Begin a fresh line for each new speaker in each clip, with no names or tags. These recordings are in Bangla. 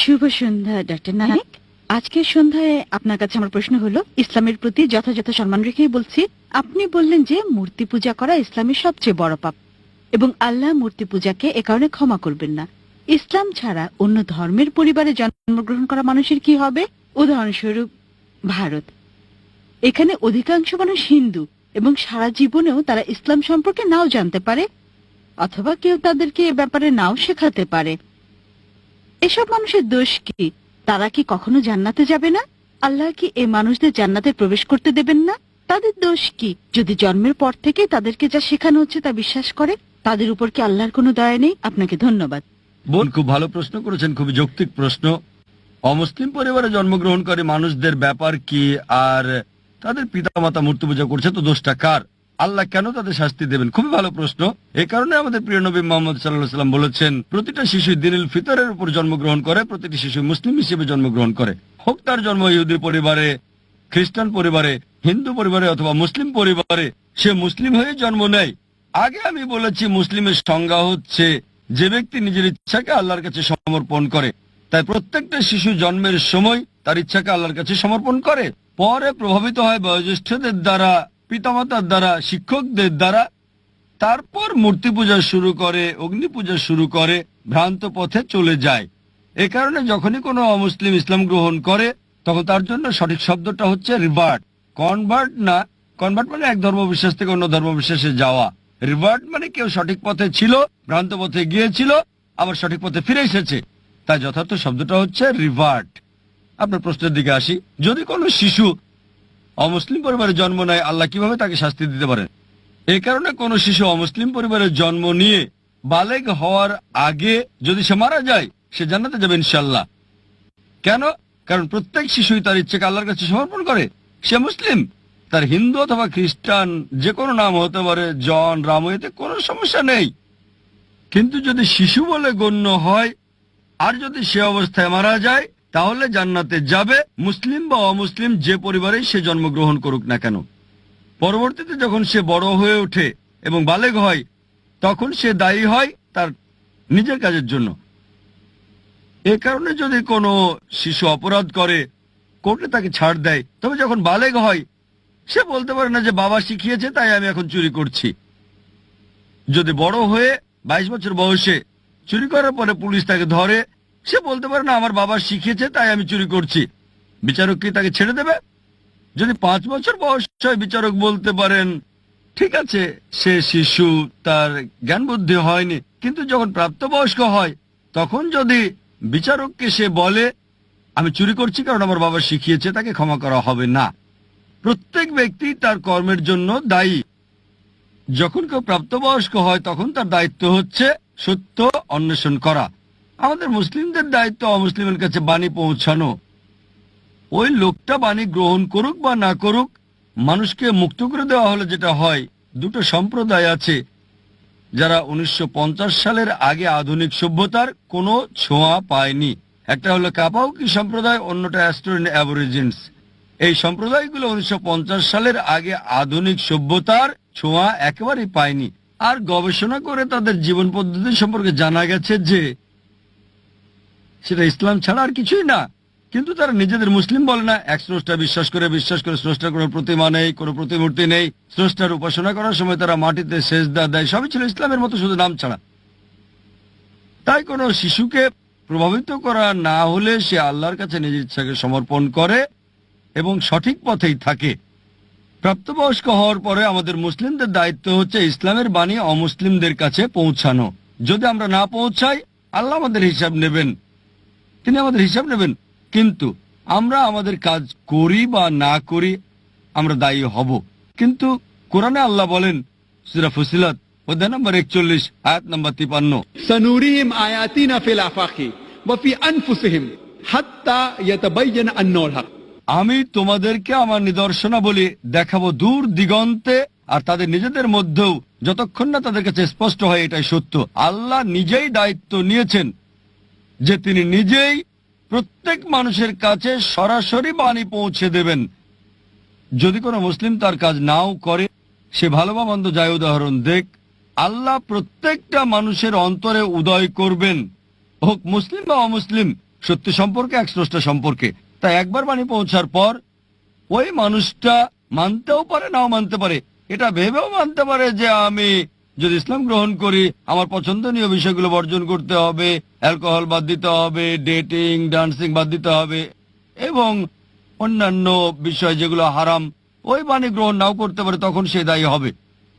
শুভ সন্ধ্যা ডক্টর নায়েক। আজকের সন্ধ্যায় আপনার কাছে আমার প্রশ্ন হলো, ইসলামের প্রতি যথাযথ সম্মান রেখেই বলছি। আপনি বললেন যে মূর্তি পূজা করা ইসলামের সবচেয়ে বড় পাপ এবং আল্লাহ মূর্তি পূজাকে এ কারণে ক্ষমা করবেন না। ইসলাম ছাড়া অন্য ধর্মের পরিবারে জন্মগ্রহণ করা মানুষের কি হবে? উদাহরণস্বরূপ ভারত, এখানে অধিকাংশ মানুষ হিন্দু এবং সারা জীবনেও তারা ইসলাম সম্পর্কে নাও জানতে পারে, অথবা কেউ তাদেরকে এ ব্যাপারে নাও শেখাতে পারে। এসব মানুষের দোষ কি? তারা কি কখনো জান্নাতে যাবে না? আল্লাহ কি এই মানুষদের জান্নাতে প্রবেশ করতে দেবেন না? তাদের দোষ কি যদি জন্মের পর থেকে তাদেরকে যা শেখানো হচ্ছে তা বিশ্বাস করে? তাদের উপর কি আল্লাহর কোনো দয়া নেই? আপনাকে ধন্যবাদ।
বোন, খুব ভালো প্রশ্ন করেছেন, খুবই যৌক্তিক প্রশ্ন। অমুসলিম পরিবারে জন্মগ্রহণকারী মানুষদের ব্যাপার কি, আর তাদের পিতামাতা মূর্তি পূজা করছে, তো দোষটা কার? আল্লাহ কেন তাদের শাস্তি দেবেন? খুবই ভালো প্রশ্ন। এই কারণে আমাদের প্রিয় নবী মুহাম্মদ সাল্লাল্লাহু আলাইহি সাল্লাম বলেছেন, প্রতিটা শিশু দিনুল ফিতরের উপর জন্মগ্রহণ করে, প্রতিটি শিশু মুসলিম হিসেবে জন্মগ্রহণ করে, হোক তার জন্ম ইহুদি পরিবারে, খ্রিস্টান পরিবারে, হিন্দু পরিবারে অথবা মুসলিম পরিবারে, সে মুসলিম হয়ে জন্ম নেয়। আগে আমি বলেছি, মুসলিমের সংজ্ঞা হচ্ছে যে ব্যক্তি নিজের ইচ্ছাকে আল্লাহর কাছে সমর্পণ করে। তাই প্রত্যেকটা শিশু জন্মের সময় তার ইচ্ছাকে আল্লাহর কাছে সমর্পণ করে, পরে প্রভাবিত হয় বয়োজ্যেষ্ঠদের দ্বারা, পিতামাতার দ্বারা, শিক্ষকদের দ্বারা, তারপর মূর্তি পূজা শুরু করে, অগ্নি পূজা শুরু করে, ভ্রান্ত পথে চলে যায়। এ কারণে যখনই কোনো অমুসলিম ইসলাম গ্রহণ করে, তখন তার জন্য সঠিক শব্দটা হচ্ছে রিভার্ট। কনভার্ট না। কনভার্ট মানে এক ধর্মবিশ্বাস থেকে অন্য ধর্মবিশ্বাসে যাওয়া। রিভার্ট মানে কেউ সঠিক পথে ছিল, ভ্রান্ত পথে গিয়েছিল, আবার সঠিক পথে ফিরে এসেছে। তাই যথার্থ শব্দটা হচ্ছে রিভার্ট। আপনার প্রশ্নের দিকে আসি। যদি কোনো শিশু অমুসলিম পরিবারে জন্ম নেয়, আল্লাহ কিভাবে তাকে শাস্তি দিতে পারেন? এই কারণে কোনো শিশু অমুসলিম পরিবারে জন্ম নিয়ে বালেগ হওয়ার আগে যদি সে মারা যায়, সে জান্নাতে যাবে ইনশাআল্লাহ। কেন? কারণ প্রত্যেক শিশুই তার ইচ্ছাকে আল্লাহর কাছে সমর্পণ করে। সে মুসলিম, তার হিন্দু অথবা খ্রিস্টান যে কোনো নাম হতে পারে, জন, রাম, এতে কোনো সমস্যা নেই। কিন্তু যদি শিশু বলে গণ্য হয় আর যদি সে অবস্থায় মারা যায়, তাহলে জান্নাতে যাবে, মুসলিম বা অমুসলিম যে পরিবারেই সে জন্মগ্রহণ করুক না কেন। পরবর্তীতে যখন সে বড় হয়ে ওঠে এবং বালেগ হয়, তখন সে দায়ী হয় তার নিজের কাজের জন্য। এ কারণে যদি কোনো শিশু অপরাধ করে, কোর্টে তাকে ছাড় দেয়, তবে যখন বালেগ হয় সে বলতে পারে না যে বাবা শিখিয়েছে তাই আমি এখন চুরি করছি। যদি বড় হয়ে 22 বছর বয়সে চুরি করার পরে পুলিশ তাকে ধরে, সে বলতে পারে না আমার বাবা শিখিয়েছে তাই আমি চুরি করছি। বিচারক কি তাকে ছেড়ে দেবে? যদি 5 বছর বয়স হয়, বিচারক বলতে পারেন ঠিক আছে, সে শিশু, তার জ্ঞান বুদ্ধি হয়নি। কিন্তু যখন প্রাপ্তবয়স্ক হয়, তখন যদি বিচারককে সে বলে আমি চুরি করছি কারণ আমার বাবা শিখিয়েছে, তাকে ক্ষমা করা হবে না। প্রত্যেক ব্যক্তি তার কর্মের জন্য দায়ী। যখন কেউ প্রাপ্তবয়স্ক হয়, তখন তার দায়িত্ব হচ্ছে সত্য অন্বেষণ করা। আমাদের মুসলিমদের দায়িত্ব অমুসলিমের কাছে বাণী পৌঁছানো। ওই লোকটা বাণী গ্রহণ করুক বা না করুক, মানুষকে মুক্ত করে দেওয়া হলে যেটা হয়, দুটো সম্প্রদায় আছে যারা 1950 সালের আগে আধুনিক সভ্যতার কোনো ছোঁয়া পায়নি। একটা হলো কাপাউকি সম্প্রদায়, অন্যটা অ্যাস্টোরিয়ান অ্যাবরিজিনস। এই সম্প্রদায়গুলো 1950 সালের আগে আধুনিক সভ্যতার ছোঁয়া একেবারেই পায়নি। আর গবেষণা করে তাদের জীবন পদ্ধতি সম্পর্কে জানা গেছে যে সেটা ইসলাম ছাড়া আর কিছুই না। কিন্তু তারা নিজেদের মুসলিম বলে না। এক স্রষ্টা বিশ্বাস করে স্রষ্টার কোনো প্রতিমা নেই, কোনো প্রতিমূর্তি নেই। স্রষ্টার উপাসনা করার সময় তারা মাটিতে সেজদা দেয়। সবই ছিল ইসলামের মতো, শুধু নাম ছাড়া। তাই কোনো শিশুকে প্রভাবিত করা না হলে সে আল্লাহর কাছে নিজের ইচ্ছাকে সমর্পণ করে এবং সঠিক পথেই থাকে। প্রাপ্তবয়স্ক হওয়ার পরে আমাদের মুসলিমদের দায়িত্ব হচ্ছে ইসলামের বাণী অমুসলিমদের কাছে পৌঁছানো। যদি আমরা না পৌঁছাই, আল্লাহ আমাদের হিসাব নেবেন, তিনি আমাদের হিসাব নেবেন। কিন্তু আমরা আমাদের কাজ করি বা না করি, আমরা দায়ী হব। কিন্তু কোরআনে আল্লাহ বলেন, সূরা ফুসিলাত অধ্যায় নম্বর 41 আয়াত নম্বর 53,
سنريهم آياتنا في الآفاق وفي أنفسهم حتى يتبين أنه الحق।
আমি তোমাদেরকে আমার নিদর্শনাবলী দেখাবো দূর দিগন্তে আর তাদের নিজেদের মধ্যেও, যতক্ষণ না তাদের কাছে স্পষ্ট হয় এটাই সত্য। আল্লাহ নিজেই দায়িত্ব নিয়েছেন যে তিনি নিজেই প্রত্যেক মানুষের কাছে সরাসরি বাণী পৌঁছে দেবেন। যদি কোনো মুসলিম তার কাজ নাও করে, সে ভালো বা মন্দ যায় উদাহরণ দেখ, আল্লাহ প্রত্যেকটা মানুষের অন্তরে উদয় করবেন, হোক মুসলিম বা অমুসলিম। সত্য সম্পর্কে, এক স্রষ্টা সম্পর্কে। তাই একবার বাণী পৌঁছার পর ওই মানুষটা মানতেও পারে, নাও মানতে পারে। এটা ভেবেও মানতে পারে যে আমি যদি ইসলাম গ্রহণ করি আমার পছন্দনীয় বিষয়গুলো বর্জন করতে হবে, অ্যালকোহল বাদ দিতে হবে, ডেটিং ডান্সিং বাদ দিতে হবে এবং অন্যান্য বিষয় যেগুলো হারাম, ওই বাণী গ্রহণ নাও করতে পারে, তখন সে দায়ী হবে।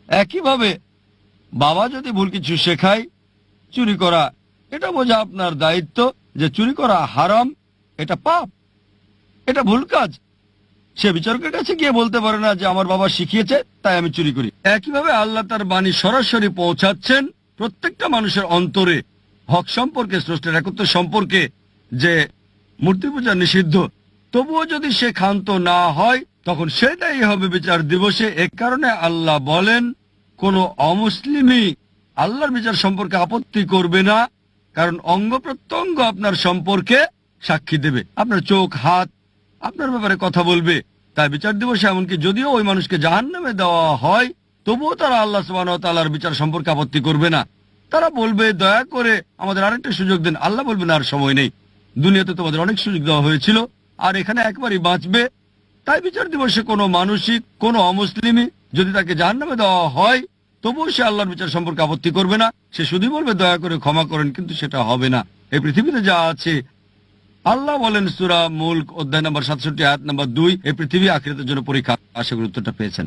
একইভাবে বাবা যদি ভুল কিছু শেখায়, চুরি করা, এটা বোঝা আপনার দায়িত্ব যে চুরি করা হারাম, এটা পাপ, এটা ভুল কাজ। সে বিচারকের কাছে গিয়ে বলতে পারে না যে আমার বাবা শিখিয়েছে তাই আমি চুরি করি। একইভাবে আল্লাহ তার বাণী সরাসরি পৌঁছাচ্ছেন প্রত্যেকটা মানুষের অন্তরে, হক সম্পর্কে, স্রষ্টার একত্ব সম্পর্কে, যে মূর্তি পূজা নিষিদ্ধ। তবুও যদি সে ক্ষান্ত না হয় তখন সেটাই হবে বিচার দিবসে। এ কারণে আল্লাহ বলেন কোন অমুসলিমই আল্লাহর বিচার সম্পর্কে আপত্তি করবে না, কারণ অঙ্গ প্রত্যঙ্গ আপনার সম্পর্কে সাক্ষী দেবে। আপনার চোখ, হাত আপনার ব্যাপারে কথা বলবে। তাই বিচার দিবসে এমনকি যদিও ওই মানুষকে জাহান্নামে দেওয়া হয় তবুও তারা আল্লাহ সুবহানাহু ওয়া তাআলার বিচার সম্পর্কে আপত্তি করবে না। তারা বলবে দয়া করে আমাদের আরেকটা সুযোগ দেন। আল্লাহ বলবেন আর সময় নেই, দুনিয়াতে তোমাদের অনেক সুযোগ দেওয়া হয়েছিল আর এখানে একবারই বাঁচবে। তাই বিচার দিবসে কোনো মানুষই, কোনো অমুসলিমই যদি তাকে জাহান্নামে দেওয়া হয় তবুও সে আল্লাহর বিচার সম্পর্কে আপত্তি করবে না। সে শুধুই বলবে দয়া করে ক্ষমা করেন, কিন্তু সেটা হবে না। এই পৃথিবীতে যা আছে, আল্লাহ বলেন সূরা মুলক অধ্যায় নম্বর 67 আয়াত নম্বর 2, এই পৃথিবী আখিরাতের জন্য পরীক্ষা। আশা করি উত্তরটা পেয়েছেন।